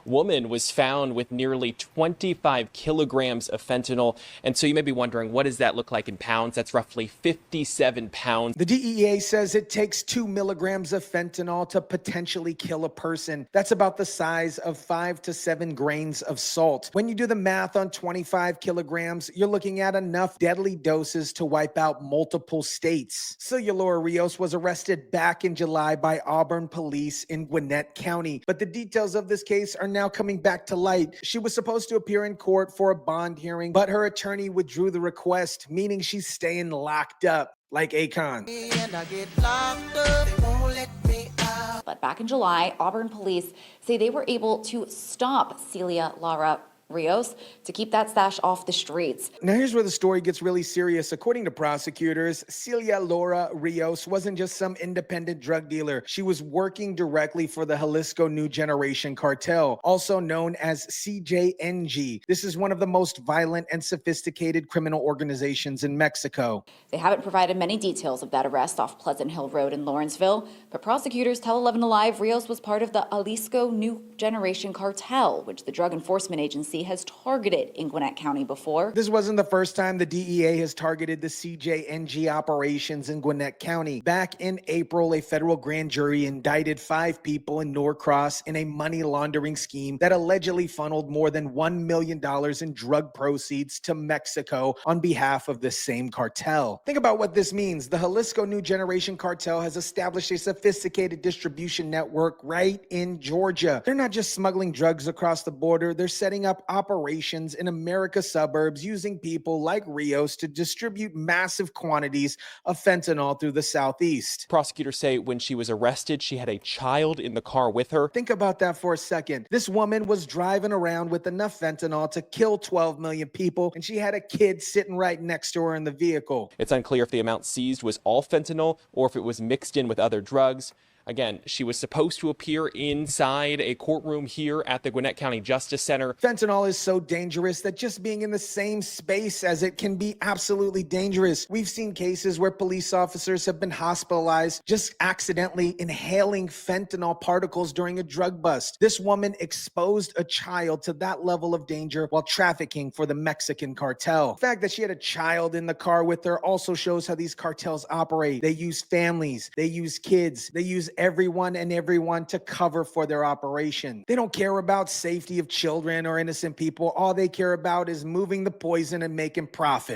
woman was found with nearly 25 kilograms of fentanyl. And so you may be wondering, what does that look like in pounds? That's roughly 57 pounds. The DEA says it takes 2 milligrams of fentanyl to potentially kill a person. That's about the size of 5 to 7 grains of salt. When you do the math on 25 kilograms, you're looking at enough deadly doses to wipe out multiple states. Celia Lara Rios was arrested back in July by Auburn police in Gwinnett County, but the details of this case are now coming back to light. She was supposed to appear in court for a bond hearing, but her attorney withdrew the request, meaning she's staying locked up like Akon. But back in July, Auburn police say they were able to stop Celia Lara Rios to keep that stash off the streets. Now here's where the story gets really serious. According to prosecutors, Celia Lara Rios wasn't just some independent drug dealer. She was working directly for the Jalisco New Generation Cartel, also known as CJNG. This is one of the most violent and sophisticated criminal organizations in Mexico. They haven't provided many details of that arrest off Pleasant Hill Road in Lawrenceville, but prosecutors tell 11 Alive Rios was part of the Jalisco New Generation Cartel, which the Drug Enforcement Agency has targeted in Gwinnett County before. This wasn't the first time the DEA has targeted the CJNG operations in Gwinnett County. Back in April, a federal grand jury indicted 5 people in Norcross in a money laundering scheme that allegedly funneled more than $1 million in drug proceeds to Mexico on behalf of the same cartel. Think about what this means. The Jalisco New Generation Cartel has established a sophisticated distribution network right in Georgia. They're not just smuggling drugs across the border, they're setting up operations in America's suburbs using people like Rios to distribute massive quantities of fentanyl through the Southeast. Prosecutors say when she was arrested, she had a child in the car with her. Think about that for a second. This woman was driving around with enough fentanyl to kill 12 million people, and she had a kid sitting right next to her in the vehicle. It's unclear if the amount seized was all fentanyl or if it was mixed in with other drugs. Again, she was supposed to appear inside a courtroom here at the Gwinnett County Justice Center. Fentanyl is so dangerous that just being in the same space as it can be absolutely dangerous. We've seen cases where police officers have been hospitalized just accidentally inhaling fentanyl particles during a drug bust. This woman exposed a child to that level of danger while trafficking for the Mexican cartel. The fact that she had a child in the car with her also shows how these cartels operate. They use families, they use kids, they use everyone to cover for their operation. They don't care about safety of children or innocent people. All they care about is moving the poison and making profit.